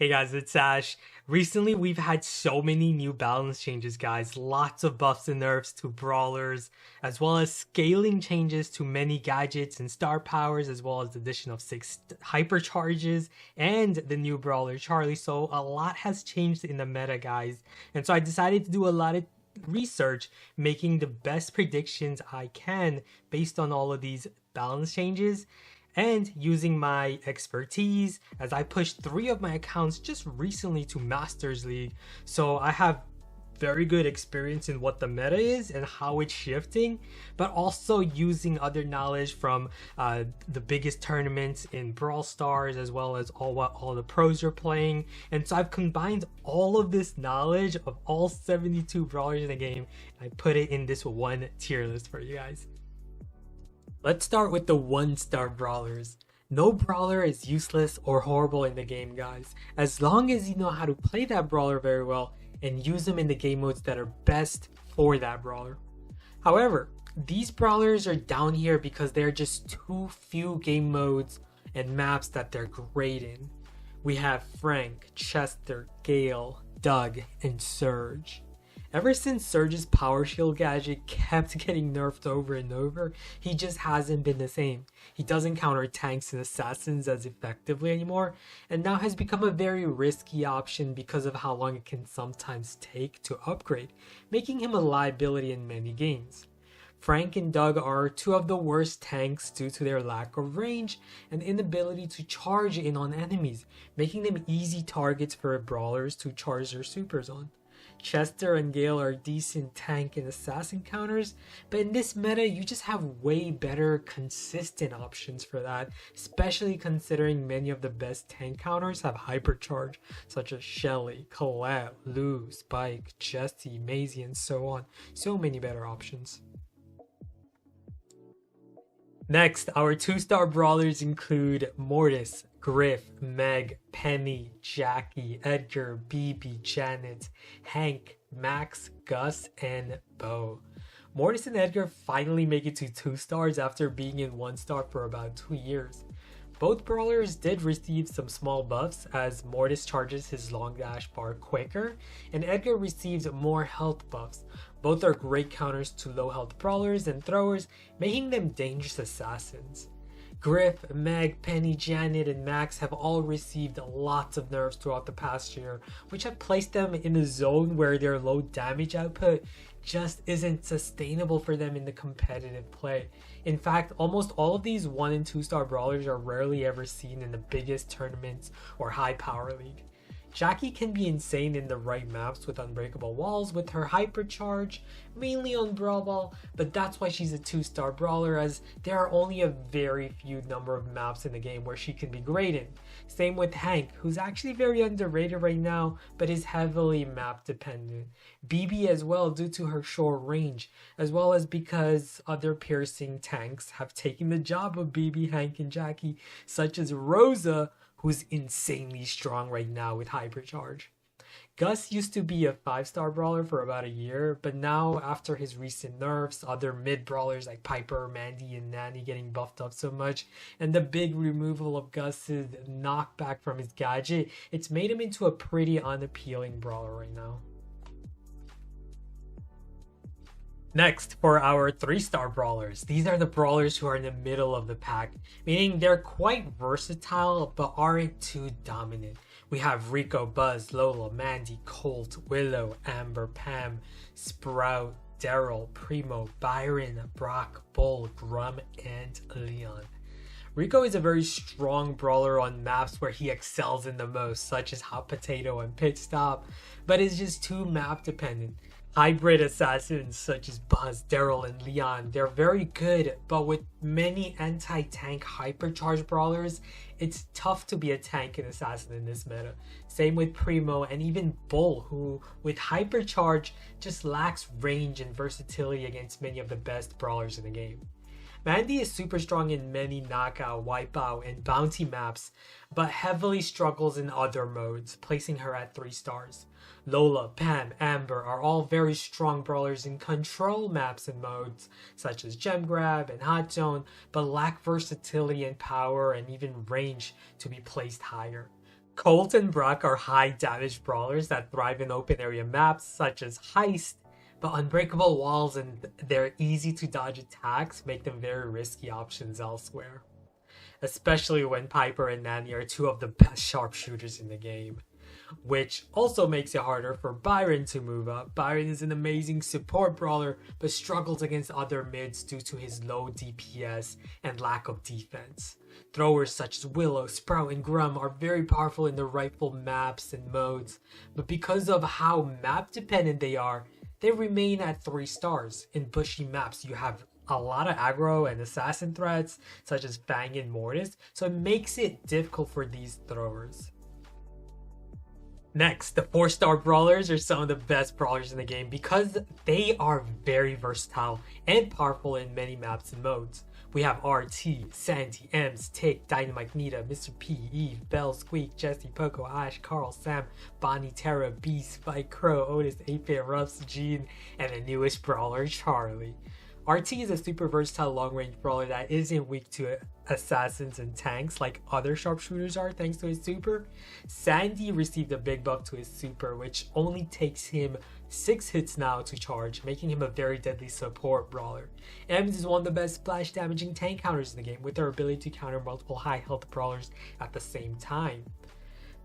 Hey guys, it's Ash. Recently, we've had so many new balance changes, guys. Lots of buffs and nerfs to brawlers, as well as scaling changes to many gadgets and star powers, as well as the addition of 6 hypercharges and the new brawler Charlie. So a lot has changed in the meta, guys. And so I decided to do a lot of research, making the best predictions I can based on all of these balance changes and using my expertise as I pushed 3 of my accounts just recently to Masters League. So I have very good experience in what the meta is and how it's shifting, but also using other knowledge from the biggest tournaments in Brawl Stars, as well as all the pros are playing. And so I've combined all of this knowledge of all 72 brawlers in the game, and I put it in this one tier list for you guys. Let's start with the 1-star brawlers. No brawler is useless or horrible in the game, guys, as long as you know how to play that brawler very well and use them in the game modes that are best for that brawler. However, these brawlers are down here because there are just too few game modes and maps that they're great in. We have Frank, Chester, Gale, Doug, and Surge. Ever since Surge's power shield gadget kept getting nerfed over and over, he just hasn't been the same. He doesn't counter tanks and assassins as effectively anymore, and now has become a very risky option because of how long it can sometimes take to upgrade, making him a liability in many games. Frank and Doug are 2 of the worst tanks due to their lack of range and inability to charge in on enemies, making them easy targets for brawlers to charge their supers on. Chester and Gale are decent tank and assassin counters, but in this meta you just have way better consistent options for that, especially considering many of the best tank counters have hypercharge, such as Shelly, Colette, Lou, Spike, Jessie, Maisie, and so on. So many better options. Next, our 2-star brawlers include Mortis, Griff, Meg, Penny, Jackie, Edgar, BB, Janet, Hank, Max, Gus, and Bo. Mortis and Edgar finally make it to 2 stars after being in 1 star for about 2 years. Both brawlers did receive some small buffs as Mortis charges his long dash bar quicker and Edgar receives more health buffs. Both are great counters to low health brawlers and throwers, making them dangerous assassins. Griff, Meg, Penny, Janet, and Max have all received lots of nerfs throughout the past year, which have placed them in a zone where their low damage output just isn't sustainable for them in the competitive play. In fact, almost all of these 1 and 2-star brawlers are rarely ever seen in the biggest tournaments or high power league. Jackie can be insane in the right maps with unbreakable walls with her hypercharge, mainly on Brawl Ball, but that's why she's a 2-star brawler, as there are only a very few number of maps in the game where she can be great in. Same with Hank, who's actually very underrated right now, but is heavily map dependent. BB as well due to her short range, as well as because other piercing tanks have taken the job of BB, Hank, and Jackie, such as Rosa, who's insanely strong right now with Hypercharge. Gus used to be a 5-star brawler for about a year, but now after his recent nerfs, other mid-brawlers like Piper, Mandy, and Nanny getting buffed up so much, and the big removal of Gus's knockback from his gadget, it's made him into a pretty unappealing brawler right now. Next, for our 3-star brawlers, these are the brawlers who are in the middle of the pack, meaning they're quite versatile but aren't too dominant. We have Rico, Buzz, Lola, Mandy, Colt, Willow, Amber, Pam, Sprout, Daryl, Primo, Byron, Brock, Bull, Grum, and Leon. Rico is a very strong brawler on maps where he excels in the most, such as Hot Potato and Pit Stop, but is just too map dependent. Hybrid assassins such as Buzz, Daryl, and Leon, they're very good, but with many anti-tank hypercharge brawlers, it's tough to be a tank and assassin in this meta. Same with Primo and even Bull, who with hypercharge just lacks range and versatility against many of the best brawlers in the game. Mandy is super strong in many knockout, wipeout, and bounty maps, but heavily struggles in other modes, placing her at 3 stars. Lola, Pam, Amber are all very strong brawlers in control maps and modes, such as Gem Grab and Hot Zone, but lack versatility and power and even range to be placed higher. Colt and Brock are high damage brawlers that thrive in open area maps such as Heist, but unbreakable walls and their easy to dodge attacks make them very risky options elsewhere. Especially when Piper and Nani are two of the best sharpshooters in the game. Which also makes it harder for Byron to move up. Byron is an amazing support brawler, but struggles against other mids due to his low DPS and lack of defense. Throwers such as Willow, Sprout, and Grum are very powerful in their rightful maps and modes, but because of how map dependent they are, they remain at 3 stars. In bushy maps, you have a lot of aggro and assassin threats, such as Fang and Mortis, so it makes it difficult for these throwers. Next, the 4-star brawlers are some of the best brawlers in the game because they are very versatile and powerful in many maps and modes. We have RT, Sandy, Ems, Tick, Dynamite, Nita, Mr. P, Eve, Belle, Squeak, Jessie, Poco, Ash, Carl, Sam, Bonnie, Terra, Beast, Spike, Crow, Otis, 8-Bit, Ruffs, Jean, and the newest brawler, Charlie. RT is a super versatile long-range brawler that isn't weak to assassins and tanks like other sharpshooters are thanks to his super. Sandy received a big buff to his super, which only takes him 6 hits now to charge, making him a very deadly support brawler. Ems is one of the best splash damaging tank counters in the game with her ability to counter multiple high health brawlers at the same time.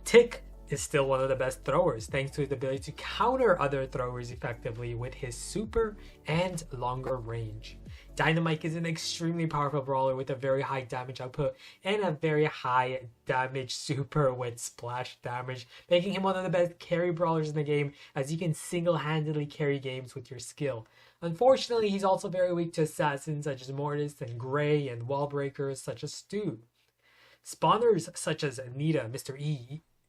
Tick is still one of the best throwers thanks to his ability to counter other throwers effectively with his super and longer range. Dynamite is an extremely powerful brawler with a very high damage output and a very high damage super with splash damage, making him one of the best carry brawlers in the game as you can single-handedly carry games with your skill. Unfortunately, he's also very weak to assassins such as Mortis and Gray and wall breakers such as Stu. Spawners such as Nita,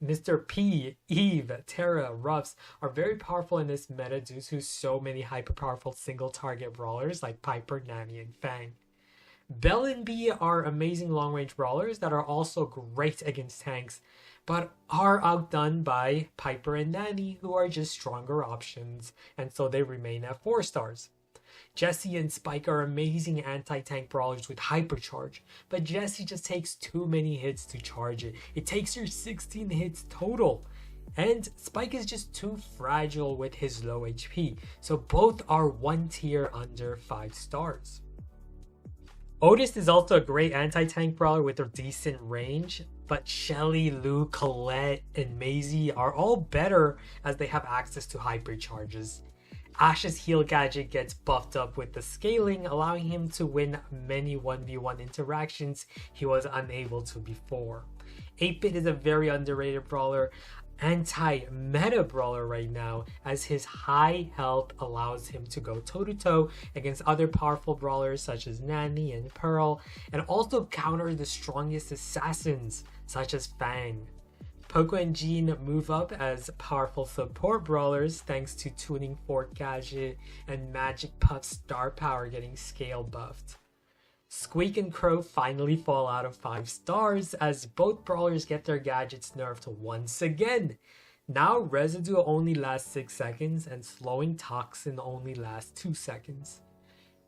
Mr. P, Eve, Terra, Ruffs are very powerful in this meta due to so many hyper-powerful single-target brawlers like Piper, Nani, and Fang. Belle and B are amazing long-range brawlers that are also great against tanks, but are outdone by Piper and Nani, who are just stronger options, and so they remain at 4 stars. Jessie and Spike are amazing anti-tank brawlers with Hypercharge, but Jessie just takes too many hits to charge it. It takes her 16 hits total. And Spike is just too fragile with his low HP, so both are 1 tier under 5 stars. Otis is also a great anti-tank brawler with a decent range, but Shelly, Lou, Colette, and Maisie are all better as they have access to Hypercharges. Ash's heal gadget gets buffed up with the scaling, allowing him to win many 1v1 interactions he was unable to before. 8-Bit is a very underrated brawler, anti-meta brawler right now, as his high health allows him to go toe-to-toe against other powerful brawlers such as Nani and Pearl, and also counter the strongest assassins such as Fang. Poco and Jean move up as powerful support brawlers thanks to Tuning Fork gadget and Magic Puff star power getting scale buffed. Squeak and Crow finally fall out of 5 stars as both brawlers get their gadgets nerfed once again. Now Residue only lasts 6 seconds and Slowing Toxin only lasts 2 seconds.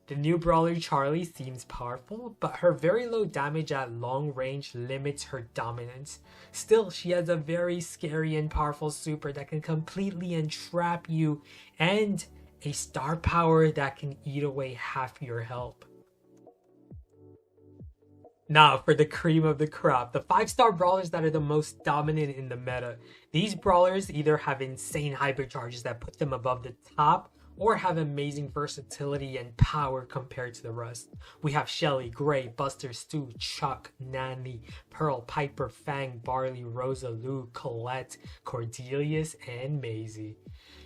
The new brawler Charlie seems powerful, but her very low damage at long range limits her dominance. Still, she has a very scary and powerful super that can completely entrap you and a star power that can eat away half your health. Now for the cream of the crop, the 5-star brawlers that are the most dominant in the meta. These brawlers either have insane hypercharges that put them above the top, or have amazing versatility and power compared to the rest. We have Shelly, Gray, Buster, Stu, Chuck, Nani, Pearl, Piper, Fang, Barley, Rosa, Lou, Colette, Cordelius, and Maisie.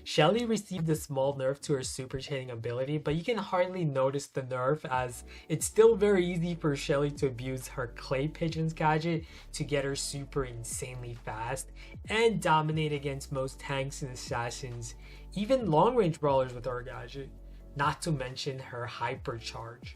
Shelly received a small nerf to her super chaining ability, but you can hardly notice the nerf as it's still very easy for Shelly to abuse her Clay Pigeons gadget to get her super insanely fast and dominate against most tanks and assassins, even long-range brawlers with her gadget, not to mention her Hypercharge.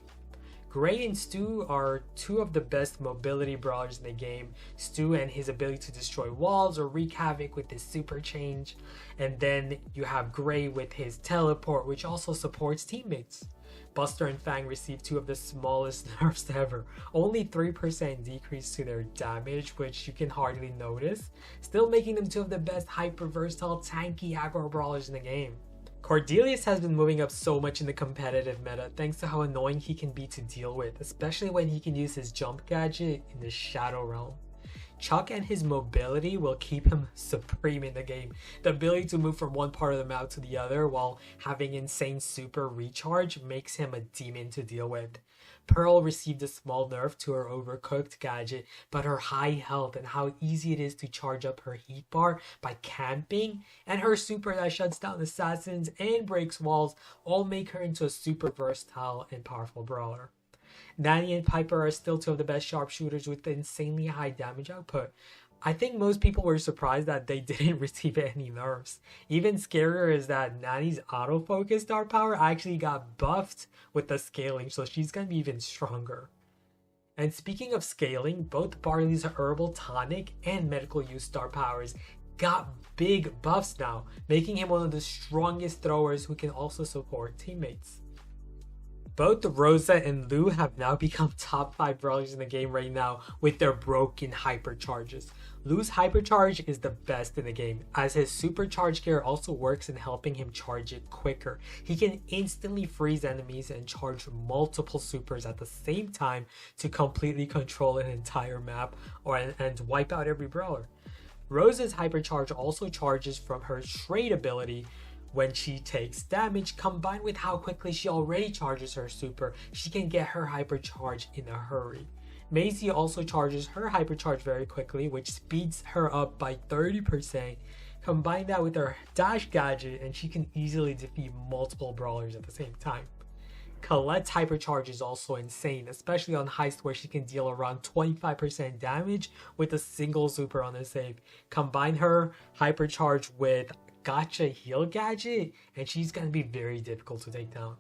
Gray and Stu are two of the best mobility brawlers in the game. Stu and his ability to destroy walls or wreak havoc with his super change. And then you have Gray with his teleport, which also supports teammates. Buster and Fang received two of the smallest nerfs ever. Only 3% decrease to their damage, which you can hardly notice, still making them two of the best hyper versatile tanky aggro brawlers in the game. Cordelius has been moving up so much in the competitive meta thanks to how annoying he can be to deal with, especially when he can use his jump gadget in the Shadow Realm. Chuck and his mobility will keep him supreme in the game. The ability to move from one part of the map to the other while having insane super recharge makes him a demon to deal with. Pearl received a small nerf to her overcooked gadget, but her high health and how easy it is to charge up her heat bar by camping, and her super that shuts down assassins and breaks walls all make her into a super versatile and powerful brawler. Nani and Piper are still two of the best sharpshooters with insanely high damage output. I think most people were surprised that they didn't receive any nerfs. Even scarier is that Nani's autofocus star power actually got buffed with the scaling, so she's gonna be even stronger. And speaking of scaling, both Barley's herbal tonic and medical use star powers got big buffs now, making him one of the strongest throwers who can also support teammates. Both Rosa and Lou have now become top 5 brawlers in the game right now with their broken hypercharges. Lou's hypercharge is the best in the game, as his supercharge gear also works in helping him charge it quicker. He can instantly freeze enemies and charge multiple supers at the same time to completely control an entire map and wipe out every brawler. Rosa's hypercharge also charges from her trade ability. When she takes damage, combined with how quickly she already charges her super, she can get her hypercharge in a hurry. Maisie also charges her hypercharge very quickly, which speeds her up by 30%. Combine that with her dash gadget and she can easily defeat multiple brawlers at the same time. Colette's hypercharge is also insane, especially on heists where she can deal around 25% damage with a single super on the save. Combine her hypercharge with Gotcha heal gadget and she's gonna be very difficult to take down.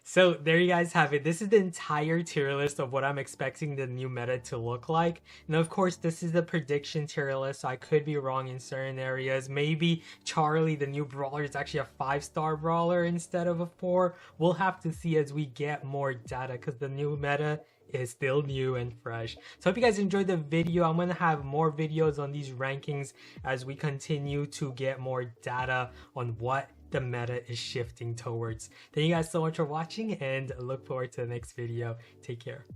So there you guys have it. This is the entire tier list of what I'm expecting the new meta to look like. Now of course this is the prediction tier list, so I could be wrong in certain areas. Maybe Charlie, the new brawler, is actually a 5-star brawler instead of a 4. We'll have to see as we get more data because the new meta is still new and fresh. So I hope you guys enjoyed the video. I'm gonna have more videos on these rankings as we continue to get more data on what the meta is shifting towards. Thank you guys so much for watching and look forward to the next video. Take care.